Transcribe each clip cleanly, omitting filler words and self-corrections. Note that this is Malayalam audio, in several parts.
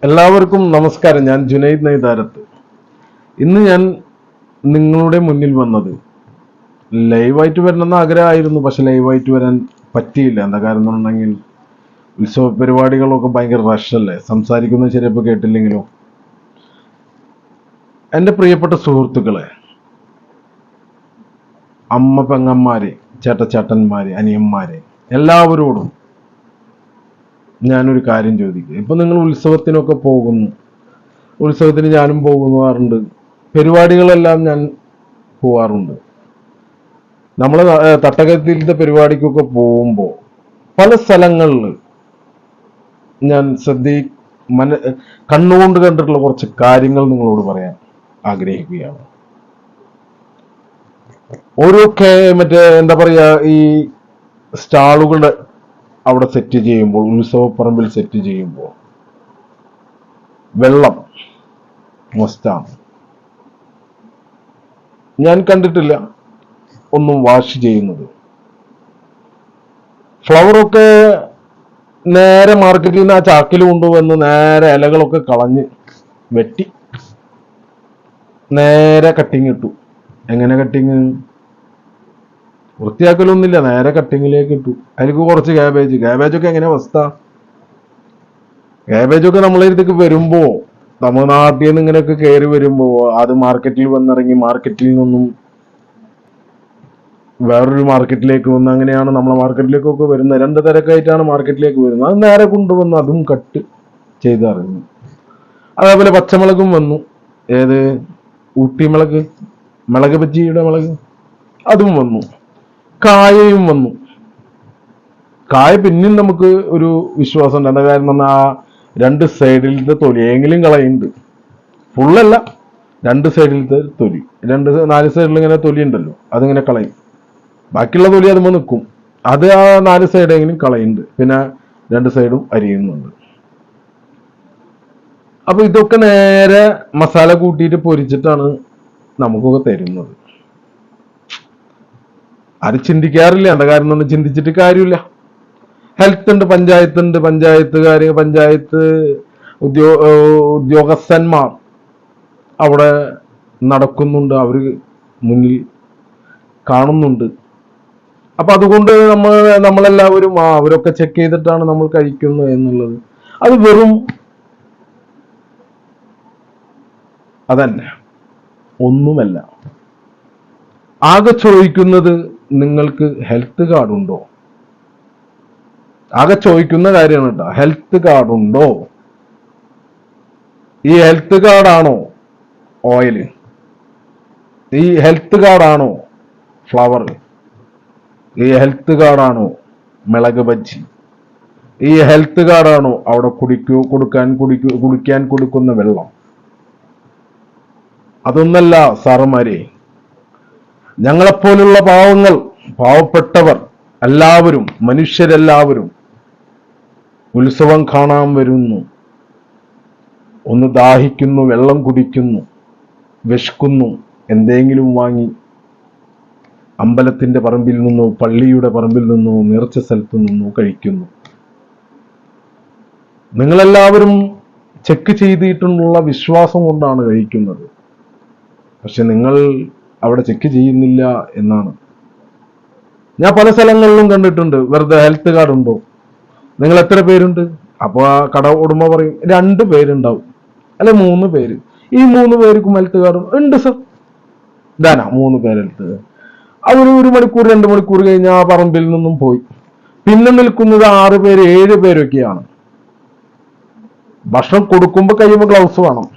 എല്ലാവർക്കും നമസ്കാരം. ഞാൻ ജുനൈദ് നൈതാരത്ത്. ഇന്ന് ഞാൻ നിങ്ങളുടെ മുന്നിൽ വന്നത് ലൈവായിട്ട് വരണമെന്ന് ആഗ്രഹമായിരുന്നു, പക്ഷെ ലൈവായിട്ട് വരാൻ പറ്റിയില്ല. എന്താ കാരണം എന്നുണ്ടെങ്കിൽ ഉത്സവ പരിപാടികളൊക്കെ ഭയങ്കര റഷല്ലേ. സംസാരിക്കുന്നത് ശരിയപ്പോൾ കേട്ടില്ലെങ്കിലോ. എൻ്റെ പ്രിയപ്പെട്ട സുഹൃത്തുക്കളെ, അമ്മ പെങ്ങന്മാരെ, ചേട്ടച്ചേട്ടന്മാരെ, അനിയന്മാരെ, എല്ലാവരോടും ഞാനൊരു കാര്യം ചോദിക്കുക. ഇപ്പൊ നിങ്ങൾ ഉത്സവത്തിനൊക്കെ പോകുന്നു, ഉത്സവത്തിന് ഞാനും പോകാറുണ്ട്, പരിപാടികളെല്ലാം ഞാൻ പോവാറുണ്ട്. നമ്മൾ തട്ടകത്തിലത്തെ പരിപാടിക്കൊക്കെ പോകുമ്പോൾ പല സ്ഥലങ്ങളിൽ ഞാൻ കണ്ണുകൊണ്ട് കണ്ടിട്ടുള്ള കുറച്ച് കാര്യങ്ങൾ നിങ്ങളോട് പറയാൻ ആഗ്രഹിക്കുകയാണ്. ഓരോ എന്താ പറയാ, ഈ സ്റ്റാളുകളുടെ അവിടെ സെറ്റ് ചെയ്യുമ്പോൾ, ഉത്സവപ്പറമ്പിൽ സെറ്റ് ചെയ്യുമ്പോൾ വെള്ളം മസ്റ്റാണ്. ഞാൻ കണ്ടിട്ടില്ല ഒന്നും വാഷ് ചെയ്യുന്നത്. ഫ്ലവറൊക്കെ നേരെ മാർക്കറ്റിൽ നിന്ന് ആ ചാക്കിൽ കൊണ്ടുവന്ന് നേരെ ഇലകളൊക്കെ കളഞ്ഞ് വെട്ടി നേരെ കട്ടിങ് ഇട്ടു. എങ്ങനെ കട്ടിങ്? വൃത്തിയാക്കലൊന്നുമില്ല, നേരെ കട്ടിങ്ങിലേക്ക് ഇട്ടു. അതിലേക്ക് കുറച്ച് ക്യാബേജൊക്കെ എങ്ങനെ അവസ്ഥ? ക്യാബേജൊക്കെ നമ്മളെ അടുത്തേക്ക് വരുമ്പോ, തമിഴ്നാട്ടിൽ നിന്ന് ഇങ്ങനെയൊക്കെ കയറി വരുമ്പോ, അത് മാർക്കറ്റിൽ വന്നിറങ്ങി, മാർക്കറ്റിൽ നിന്നും വേറൊരു മാർക്കറ്റിലേക്ക് വന്ന്, അങ്ങനെയാണ് നമ്മളെ മാർക്കറ്റിലേക്കൊക്കെ വരുന്നത്. രണ്ട് തിരക്കായിട്ടാണ് മാർക്കറ്റിലേക്ക് വരുന്നത്. അത് നേരെ കൊണ്ടുവന്ന് അതും കട്ട് ചെയ്തിറങ്ങി. അതേപോലെ പച്ചമുളകും വന്നു. ഏത്? ഊട്ടി മുളക് ബജിയുടെ മുളക്, അതും വന്നു. കായയും വന്നു. കായ പിന്നെയും നമുക്ക് ഒരു വിശ്വാസം ഉണ്ട്. എന്താ കാരണം? ആ രണ്ട് സൈഡിലത്തെ തൊലിയെങ്കിലും കളയുന്നുണ്ട്. ഫുള്ളല്ല, രണ്ട് സൈഡിലത്തെ തൊലി, 4 സൈഡിൽ ഇങ്ങനെ തൊലി ഉണ്ടല്ലോ, അതിങ്ങനെ കളയും. ബാക്കിയുള്ള തൊലി അതുമ്പോൾ നിൽക്കും. അത് ആ 4 സൈഡെങ്കിലും കളയുന്നുണ്ട്. പിന്നെ 2 സൈഡും അരിയുന്നുണ്ട്. അപ്പൊ ഇതൊക്കെ നേരെ മസാല കൂട്ടിയിട്ട് പൊരിച്ചിട്ടാണ് നമുക്കൊക്കെ തരുന്നത്. അത് ചിന്തിക്കാറില്ല. എന്താ കാരണം? ഒന്നും ചിന്തിച്ചിട്ട് കാര്യമില്ല. ഹെൽത്ത് ഉണ്ട്, പഞ്ചായത്ത് ഉദ്യോഗസ്ഥന്മാർ അവിടെ നടക്കുന്നുണ്ട്, അവര് മുന്നിൽ കാണുന്നുണ്ട്. അപ്പൊ അതുകൊണ്ട് നമ്മളെല്ലാവരും അവരൊക്കെ ചെക്ക് ചെയ്തിട്ടാണ് നമ്മൾ കഴിക്കുന്നത് എന്നുള്ളത്. അത് വെറും അതന്നെ, ഒന്നുമല്ല. ആകെ ചോദിക്കുന്നത് നിങ്ങൾക്ക് ഹെൽത്ത് കാർഡ് ഉണ്ടോ? ആകെ ചോദിക്കുന്ന കാര്യമാണ് കേട്ടോ. ഹെൽത്ത് കാർഡ് ഉണ്ടോ? ഈ ഹെൽത്ത് കാർഡാണോ ഓയില്? ഈ ഹെൽത്ത് കാർഡാണോ ഫ്ലവർ? ഈ ഹെൽത്ത് കാർഡാണോ മുളക് ബജ്ജി? ഈ ഹെൽത്ത് കാർഡാണോ അവിടെ കുടിക്കാൻ കൊടുക്കുന്ന വെള്ളം? അതൊന്നല്ല സാറന്മാരെ. ഞങ്ങളെപ്പോലുള്ള പാവപ്പെട്ടവർ എല്ലാവരും, മനുഷ്യരെല്ലാവരും ഉത്സവം കാണാൻ വരുന്നു. ഒന്ന് ദാഹിക്കുന്നു, വെള്ളം കുടിക്കുന്നു, വിശക്കുന്നു, എന്തെങ്കിലും വാങ്ങി അമ്പലത്തിന്റെ പറമ്പിൽ നിന്നോ പള്ളിയുടെ പറമ്പിൽ നിന്നോ നേർച്ച സ്ഥലത്തു നിന്നോ കഴിക്കുന്നു. നിങ്ങളെല്ലാവരും ചെക്ക് ചെയ്തിട്ടുള്ള വിശ്വാസം കൊണ്ടാണ് കഴിക്കുന്നത്. പക്ഷെ നിങ്ങൾ അവിടെ ചെക്ക് ചെയ്യുന്നില്ല എന്നാണ്. ഞാൻ പല സ്ഥലങ്ങളിലും കണ്ടിട്ടുണ്ട്. വെറുതെ ഹെൽത്ത് കാർഡ് ഉണ്ടോ, നിങ്ങൾ എത്ര പേരുണ്ട്? അപ്പൊ ആ കട ഉടമ പറയും 2 പേരുണ്ടാവും, അല്ലെ 3 പേര്. ഈ 3 പേർക്കും ഹെൽത്ത് കാർഡ് ഉണ്ട് സർ. ഇതാനാ 3 പേര് ഹെൽത്ത് കാർഡ്. അവർ 1 മണിക്കൂർ 2 മണിക്കൂർ കഴിഞ്ഞ് ആ പറമ്പിൽ നിന്നും പോയി. പിന്നെ നിൽക്കുന്നത് 6 പേര് 7 പേരൊക്കെയാണ്. ഭക്ഷണം കൊടുക്കുമ്പോൾ കഴിയുമ്പോൾ ഗ്ലൗസ് വേണം,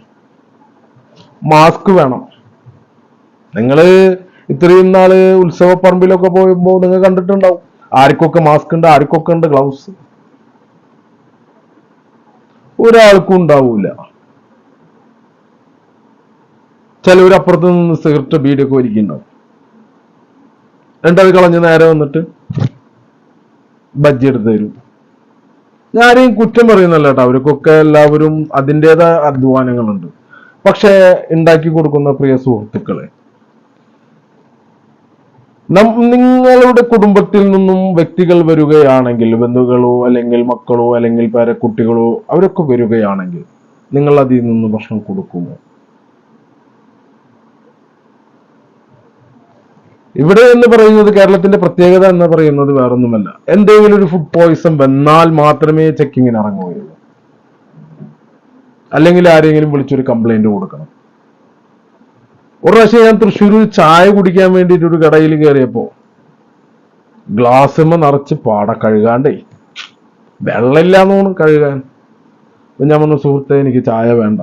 മാസ്ക് വേണം. നിങ്ങള് ഇത്രയും നാള് ഉത്സവ പറമ്പിലൊക്കെ പോകുമ്പോ നിങ്ങൾ കണ്ടിട്ടുണ്ടാവും ആർക്കൊക്കെ മാസ്ക് ഉണ്ട്, ആർക്കൊക്കെ ഉണ്ട് ഗ്ലൗസ്. ഒരാൾക്കും ഉണ്ടാവൂല. ചിലവരപ്പുറത്ത് നിന്ന് സിഗരറ്റ് ബീഡിയൊക്കെ ഒരുക്കിണ്ടാവും. രണ്ടത് കളഞ്ഞ് നേരെ വന്നിട്ട് ബജ്ജി എടുത്ത് തരും. ഞാനെയും കുറ്റം പറയുന്നല്ല കേട്ടോ. അവർക്കൊക്കെ എല്ലാവരും അതിൻ്റെതായ അധ്വാനങ്ങളുണ്ട്. പക്ഷെ ഉണ്ടാക്കി കൊടുക്കുന്ന പ്രിയ സുഹൃത്തുക്കളെ, നിങ്ങളുടെ കുടുംബത്തിൽ നിന്നും വ്യക്തികൾ വരികയാണെങ്കിൽ, ബന്ധുക്കളോ അല്ലെങ്കിൽ മക്കളോ അല്ലെങ്കിൽ പേരക്കുട്ടികളോ അവരൊക്കെ വരികയാണെങ്കിൽ, നിങ്ങൾ അതിൽ നിന്ന് ഭക്ഷണം കൊടുക്കുമോ? ഇവിടെ എന്ന് പറയുന്നത്, കേരളത്തിന്റെ പ്രത്യേകത എന്ന് പറയുന്നത് വേറൊന്നുമല്ല, എന്തെങ്കിലും ഒരു ഫുഡ് പോയിസൺ വന്നാൽ മാത്രമേ ചെക്കിങ്ങിന് ഇറങ്ങുകയുള്ളൂ. അല്ലെങ്കിൽ ആരെങ്കിലും വിളിച്ചൊരു കംപ്ലൈന്റ് കൊടുക്കണം. ഒരു പ്രാവശ്യം ഞാൻ തൃശ്ശൂർ ചായ കുടിക്കാൻ വേണ്ടിയിട്ട് ഒരു കടയിൽ കയറിയപ്പോ ഗ്ലാസ്സുമ്മ നിറച്ച് പാട കഴുകാണ്ടേ, വെള്ളമില്ലാന്ന് കഴുകാൻ. ഞാൻ പറഞ്ഞു, സുഹൃത്തെ എനിക്ക് ചായ വേണ്ട.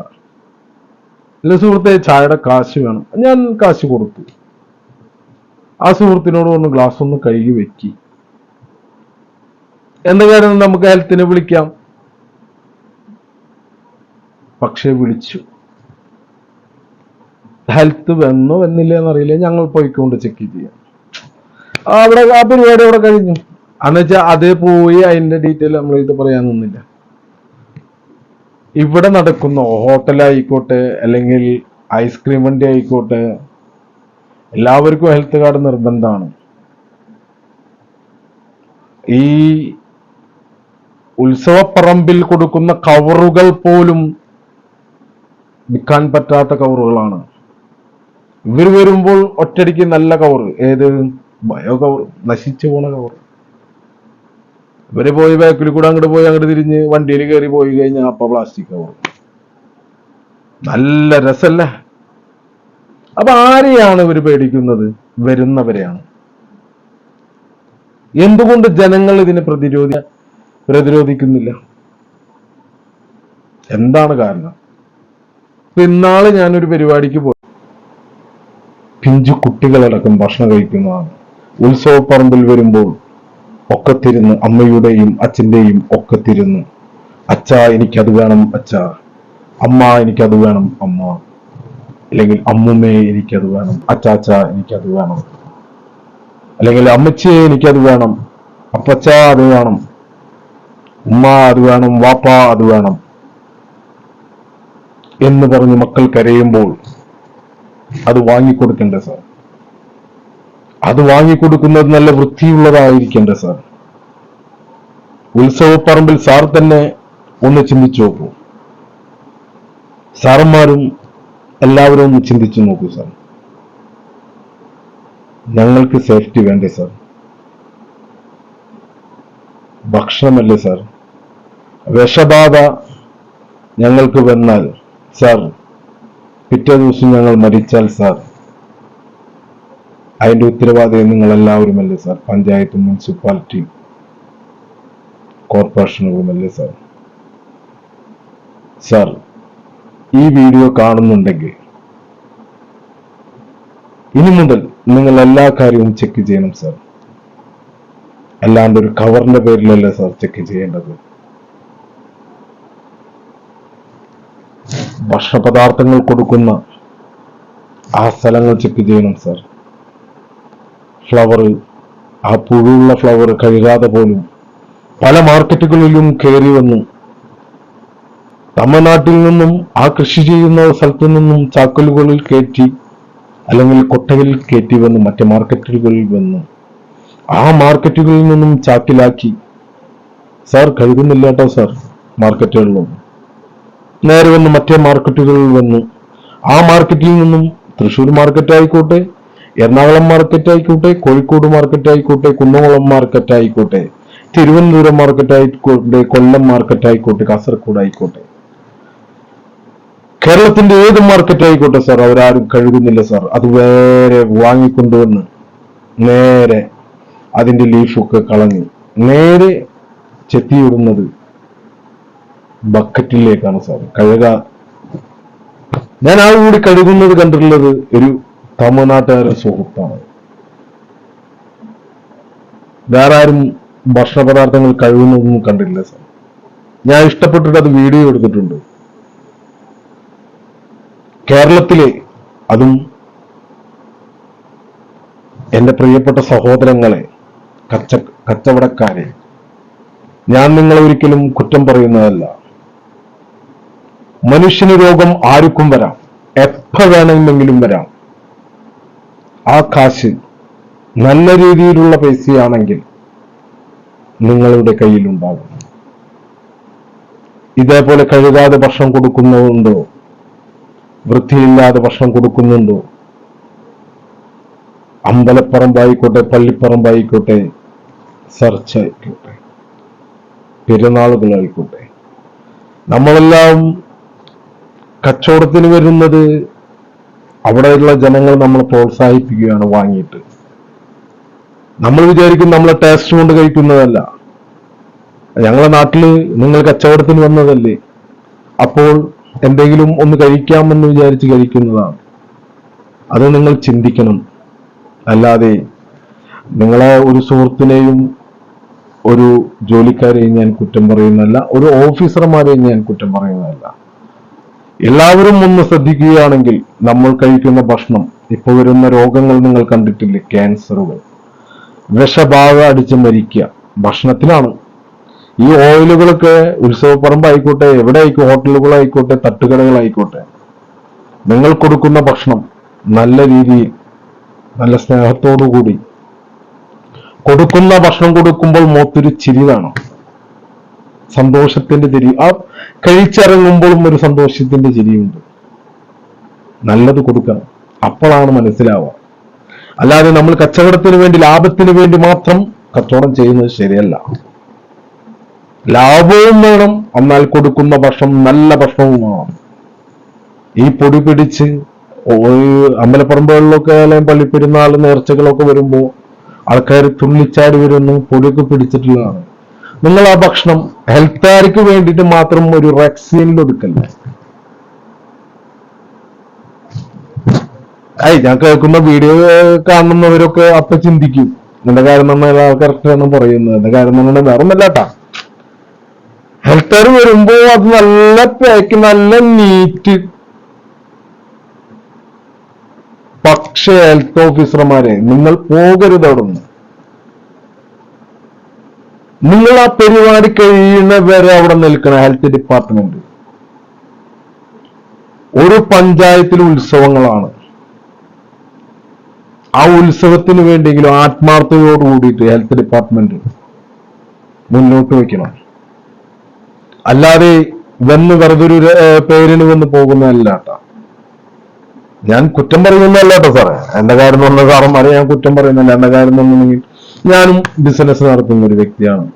ഇല്ല സുഹൃത്തെ, ചായയുടെ കാശ് വേണം. ഞാൻ കാശ് കൊടുത്തു. ആ സുഹൃത്തിനോട് ഒന്ന് ഗ്ലാസ് ഒന്ന് കഴുകി വെക്കി. എന്താ കാര്യം, നമുക്ക് ഹെൽത്തിനെ വിളിക്കാം. പക്ഷെ വിളിച്ചു. ഹെൽത്ത് വന്നോ വന്നില്ല എന്നറിയില്ല, ഞങ്ങൾ പോയിക്കൊണ്ട് ചെക്ക് ചെയ്യാം. അവിടെ ആ പരിപാടി അവിടെ കഴിഞ്ഞു. എന്നുവെച്ചാൽ അതേ പോയി അതിന്റെ ഡീറ്റെയിൽ നമ്മൾ ഇത് പറയാൻ നിന്നില്ല. ഇവിടെ നടക്കുന്ന ഹോട്ടലായിക്കോട്ടെ അല്ലെങ്കിൽ ഐസ്ക്രീം വണ്ടി ആയിക്കോട്ടെ, എല്ലാവർക്കും ഹെൽത്ത് കാർഡ് നിർബന്ധമാണ്. ഈ ഉത്സവപ്പറമ്പിൽ കൊടുക്കുന്ന കവറുകൾ പോലും വിൽക്കാൻ പറ്റാത്ത കവറുകളാണ്. ഇവർ വരുമ്പോൾ ഒറ്റയടിക്ക് നല്ല കവർ, ഏത് ബയോ കവർ, നശിച്ചു പോണ കവർ. ഇവര് പോയി ബാക്കിൽ കൂടെ അങ്ങോട്ട് പോയി അങ്ങോട്ട് തിരിഞ്ഞ് വണ്ടിയിൽ കയറി പോയി കഴിഞ്ഞാൽ അപ്പൊ പ്ലാസ്റ്റിക് കവർ. നല്ല രസല്ലേ? അപ്പൊ ആരെയാണ് ഇവർ പേടിക്കുന്നത്? വരുന്നവരെയാണ്. എന്തുകൊണ്ട് ജനങ്ങൾ ഇതിനെ പ്രതിരോധിക്കുന്നില്ല? എന്താണ് കാരണം? ഇന്നാള് ഞാനൊരു പരിപാടിക്ക് പോയി, പിഞ്ചു കുട്ടികളടക്കം ഭക്ഷണം കഴിക്കുന്നതാണ്. ഉത്സവപ്പറമ്പിൽ വരുമ്പോൾ ഒക്കത്തിരുന്ന്, അമ്മയുടെയും അച്ഛന്റെയും ഒക്കത്തിരുന്ന്, അച്ഛാ എനിക്കത് വേണം അച്ഛാ, അമ്മ എനിക്കത് വേണം അമ്മ, അല്ലെങ്കിൽ അമ്മുമ്മേ എനിക്കത് വേണം, അച്ചാച്ച എനിക്കത് വേണം, അല്ലെങ്കിൽ അമ്മച്ചിയെ എനിക്കത് വേണം, അപ്പച്ച അത് വേണം, ഉമ്മ അത് വേണം, വാപ്പ അത് വേണം എന്ന് പറഞ്ഞ് മക്കൾ കരയുമ്പോൾ അത് വാങ്ങിക്കൊടുക്കണ്ടേ സാർ? അത് വാങ്ങിക്കൊടുക്കുന്നത് നല്ല വൃത്തിയുള്ളതായിരിക്കണ്ടേ സാർ? ഉത്സവപ്പറമ്പിൽ സാർ തന്നെ ഒന്ന് ചിന്തിച്ചു നോക്കൂ. സാറന്മാരും എല്ലാവരും ഒന്ന് ചിന്തിച്ചു നോക്കൂ സാർ. ഞങ്ങൾക്ക് സേഫ്റ്റി വേണ്ടേ സാർ? ഭക്ഷണമല്ലേ സാർ? വിഷബാധ ഞങ്ങൾക്ക് വന്നാൽ സാർ, പിറ്റേ ദിവസം ഞങ്ങൾ മരിച്ചാൽ സാർ, അതിന്റെ ഉത്തരവാദികൾ നിങ്ങൾ എല്ലാവരുമല്ലേ സാർ? പഞ്ചായത്തും മുനിസിപ്പാലിറ്റിയും കോർപ്പറേഷനുകളുമല്ലേ സാർ? സാർ, ഈ വീഡിയോ കാണുന്നുണ്ടെങ്കിൽ ഇനി മുതൽ നിങ്ങൾ എല്ലാ കാര്യവും ചെക്ക് ചെയ്യണം സാർ. അല്ലാണ്ട് ഒരു കവറിന്റെ പേരിലല്ലേ സാർ ചെക്ക് ചെയ്യേണ്ടത്? ഭക്ഷണപദാർത്ഥങ്ങൾ കൊടുക്കുന്ന ആ സ്ഥലങ്ങൾ ചെക്ക് ചെയ്യണം സാർ. ഫ്ലവർ, ആ പുഴുള്ള ഫ്ലവർ കഴുകാതെ പോലും പല മാർക്കറ്റുകളിലും കയറി വന്നു. തമിഴ്നാട്ടിൽ നിന്നും ആ കൃഷി ചെയ്യുന്ന സ്ഥലത്തു നിന്നും ചാക്കലുകളിൽ കയറ്റി അല്ലെങ്കിൽ കൊട്ടകളിൽ കയറ്റി വന്ന് മറ്റു മാർക്കറ്റുകളിൽ വന്നു. ആ മാർക്കറ്റുകളിൽ നിന്നും ചാക്കിലാക്കി സാർ കഴുകുന്നില്ല കേട്ടോ സാർ. മാർക്കറ്റുകളിലും നേരെ വന്ന് മറ്റേ മാർക്കറ്റുകളിൽ വന്നു. ആ മാർക്കറ്റിൽ നിന്നും തൃശ്ശൂർ മാർക്കറ്റ് ആയിക്കോട്ടെ, എറണാകുളം മാർക്കറ്റ് ആയിക്കോട്ടെ, കോഴിക്കോട് മാർക്കറ്റ് ആയിക്കോട്ടെ, കുന്നംകുളം മാർക്കറ്റ് ആയിക്കോട്ടെ, തിരുവനന്തപുരം മാർക്കറ്റ് ആയിക്കോട്ടെ, കൊല്ലം മാർക്കറ്റ് ആയിക്കോട്ടെ, കാസർഗോഡ് ആയിക്കോട്ടെ, കേരളത്തിന്റെ ഏത് മാർക്കറ്റ് ആയിക്കോട്ടെ സാർ, അവരാരും കഴുകുന്നില്ല സാർ. അത് വേറെ വാങ്ങിക്കൊണ്ടുവന്ന് നേരെ അതിന്റെ ലീഫൊക്കെ കളഞ്ഞ് നേരെ ചെത്തിയിടുന്നത് ബക്കറ്റിലേക്കാണ് സാർ. ഞാൻ ആ കൂടി കഴുകുന്നത് കണ്ടിട്ടുള്ളത് ഒരു തമിഴ്നാട്ടുകാരൻ സുഹൃത്താണ്. വേറെ ആരും ഭക്ഷണ പദാർത്ഥങ്ങൾ കഴുകുന്നതൊന്നും കണ്ടിട്ടില്ല സാർ. ഞാൻ ഇഷ്ടപ്പെട്ടിട്ട് അത് വീഡിയോ എടുത്തിട്ടുണ്ട്. കേരളത്തിലെ, അതും എന്റെ പ്രിയപ്പെട്ട സഹോദരങ്ങളെ, കച്ചവടക്കാരെ, ഞാൻ നിങ്ങളെ ഒരിക്കലും കുറ്റം പറയുന്നതല്ല. മനുഷ്യന് രോഗം ആർക്കും വരാം, എപ്പ വേണമെങ്കിലും വരാം. ആ കാശ് നല്ല രീതിയിലുള്ള പൈസയാണെങ്കിൽ നിങ്ങളുടെ കയ്യിലുണ്ടാകും. ഇതേപോലെ കഴുകാതെ ഭക്ഷണം കൊടുക്കുന്നുണ്ടോ? വൃത്തിയില്ലാതെ ഭക്ഷണം കൊടുക്കുന്നുണ്ടോ? അമ്പലപ്പറമ്പായിക്കോട്ടെ, പള്ളിപ്പറമ്പായിക്കോട്ടെ, ചർച്ച ആയിക്കോട്ടെ, പെരുന്നാളുകളായിക്കോട്ടെ, നമ്മളെല്ലാം കച്ചവടത്തിന് വരുന്നത് അവിടെയുള്ള ജനങ്ങൾ നമ്മളെ പ്രോത്സാഹിപ്പിക്കുകയാണ് വാങ്ങിയിട്ട്. നമ്മൾ വിചാരിക്കും നമ്മളെ ടേസ്റ്റ് കൊണ്ട് കഴിക്കുന്നതല്ല. ഞങ്ങളെ നാട്ടില് നിങ്ങൾ കച്ചവടത്തിന് വന്നതല്ലേ, അപ്പോൾ എന്തെങ്കിലും ഒന്ന് കഴിക്കാമെന്ന് വിചാരിച്ച് കഴിക്കുന്നതാണ്. അത് നിങ്ങൾ ചിന്തിക്കണം. അല്ലാതെ നിങ്ങളെ ഒരു സുഹൃത്തിനെയും ഒരു ജോലിക്കാരെയും ഞാൻ കുറ്റം പറയുന്നതല്ല, ഒരു ഓഫീസർമാരെയും ഞാൻ കുറ്റം പറയുന്നതല്ല. എല്ലാവരും ഒന്ന് ശ്രദ്ധിക്കുകയാണെങ്കിൽ നമ്മൾ കഴിക്കുന്ന ഭക്ഷണം, ഇപ്പൊ വരുന്ന രോഗങ്ങൾ നിങ്ങൾ കണ്ടിട്ടില്ലേ? ക്യാൻസറുകൾ, വിഷബാധ അടിച്ച് മരിക്കുക ഭക്ഷണത്തിലാണ്. ഈ ഓയിലുകളൊക്കെ ഉത്സവപ്പറമ്പായിക്കോട്ടെ, എവിടെ ആയിക്കോട്ടെ, ഹോട്ടലുകളായിക്കോട്ടെ, തട്ടുകടകളായിക്കോട്ടെ, നിങ്ങൾ കൊടുക്കുന്ന ഭക്ഷണം നല്ല രീതിയിൽ, നല്ല സ്നേഹത്തോടു കൂടി കൊടുക്കുന്ന ഭക്ഷണം കൊടുക്കുമ്പോൾ മുഖത്തൊരു ചിരി കാണും, സന്തോഷത്തിന്റെ ചിരി. ആ കഴിച്ചിറങ്ങുമ്പോഴും ഒരു സന്തോഷത്തിന്റെ ചിരിയുണ്ട്. നല്ലത് കൊടുക്കണം, അപ്പോഴാണ് മനസ്സിലാവുക. അല്ലാതെ നമ്മൾ കച്ചവടത്തിന് വേണ്ടി, ലാഭത്തിന് വേണ്ടി മാത്രം കച്ചവടം ചെയ്യുന്നത് ശരിയല്ല. ലാഭവും വേണം, എന്നാൽ കൊടുക്കുന്ന ഭക്ഷണം നല്ല ഭക്ഷണവും വേണം. ഈ പൊടി പിടിച്ച് അമ്പലപ്പറമ്പുകളിലൊക്കെ അല്ലെങ്കിൽ പള്ളിപ്പെരുന്നാൾ നേർച്ചകളൊക്കെ വരുമ്പോൾ ആൾക്കാർ തുള്ളിച്ചാടി വരുന്നു, പൊടിയൊക്കെ പിടിച്ചിട്ടുള്ളതാണ്. നിങ്ങൾ ആ ഭക്ഷണം ഹെൽത്തുകാർക്ക് വേണ്ടിയിട്ട് മാത്രം ഒരു വാക്സിനിൽ ഒതുക്കല്ല. ഞാൻ കേൾക്കുന്ന വീഡിയോ കാണുന്നവരൊക്കെ അപ്പൊ ചിന്തിക്കും, എന്റെ കാര്യം നമ്മൾ കറക്റ്റാണ് പറയുന്നത്, എന്റെ കാര്യം തന്നെ വേറെ ഒന്നല്ലാട്ടാ. ഹെൽത്തുകാർ വരുമ്പോ അത് നല്ല പാക്ക്, നല്ല നീറ്റ്. പക്ഷേ ഹെൽത്ത് ഓഫീസർമാരെ, നിങ്ങൾ പോകരുത് അവിടുന്ന്. നിങ്ങൾ ആ പരിപാടി കഴിയുന്നവരെ അവിടെ നിൽക്കണം. ഹെൽത്ത് ഡിപ്പാർട്ട്മെന്റ്, ഒരു പഞ്ചായത്തിൽ ഉത്സവങ്ങളാണ്, ആ ഉത്സവത്തിന് വേണ്ടിയെങ്കിലും ആത്മാർത്ഥതയോട് കൂടിയിട്ട് ഹെൽത്ത് ഡിപ്പാർട്ട്മെന്റ് മുന്നോട്ട് വയ്ക്കണം. അല്ലാതെ വന്ന് വെറുതെ ഒരു പേരിന് വന്ന് പോകുന്നതല്ല കേട്ടോ. ഞാൻ കുറ്റം പറയുന്നതല്ല കേട്ടോ സാറേ, എന്റെ കാര്യം എന്ന് പറഞ്ഞ സാറന്മാരെ ഞാൻ കുറ്റം പറയുന്നില്ല. എന്റെ കാര്യം എന്നുണ്ടെങ്കിൽ ഞാനും ബിസിനസ് നടത്തുന്ന ഒരു വ്യക്തിയാണ്,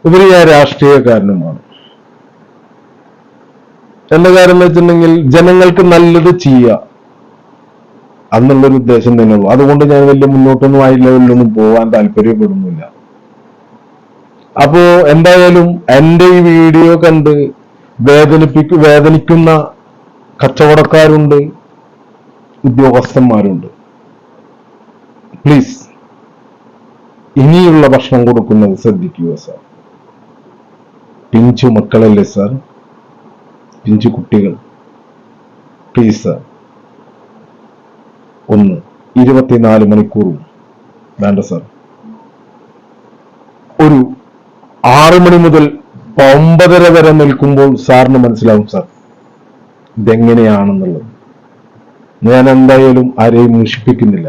ഉപരി ഞാൻ രാഷ്ട്രീയക്കാരനുമാണ്. എന്റെ കാര്യം എന്ന് വെച്ചിട്ടുണ്ടെങ്കിൽ ജനങ്ങൾക്ക് നല്ലത് ചെയ്യുക അന്നുള്ളൊരു ഉദ്ദേശം തന്നെയുള്ളൂ. അതുകൊണ്ട് ഞാൻ വലിയ മുന്നോട്ടൊന്നും ആ ലെവലിലൊന്നും പോകാൻ താല്പര്യപ്പെടുന്നില്ല. അപ്പോ എന്തായാലും എന്റെ ഈ വീഡിയോ കണ്ട് വേദനിക്കുന്ന കച്ചവടക്കാരുണ്ട്, ഉദ്യോഗസ്ഥന്മാരുണ്ട്. പ്ലീസ് ഇനിയുള്ള ഭക്ഷണം കൊടുക്കുന്നത് ശ്രദ്ധിക്കുക സാർ. പിഞ്ചു മക്കളല്ലേ സാർ, പിഞ്ചു കുട്ടികൾ. പ്ലീസ് സാർ, 24 മണിക്കൂറും വേണ്ട സാർ. ഒരു 6 മണി മുതൽ 9:30 വരെ നിൽക്കുമ്പോൾ സാറിന് മനസ്സിലാവും സാർ ഇതെങ്ങനെയാണെന്നുള്ളത്. ഞാൻ എന്തായാലും ആരെയും മുഷിപ്പിക്കുന്നില്ല.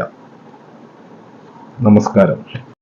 നമസ്കാരം.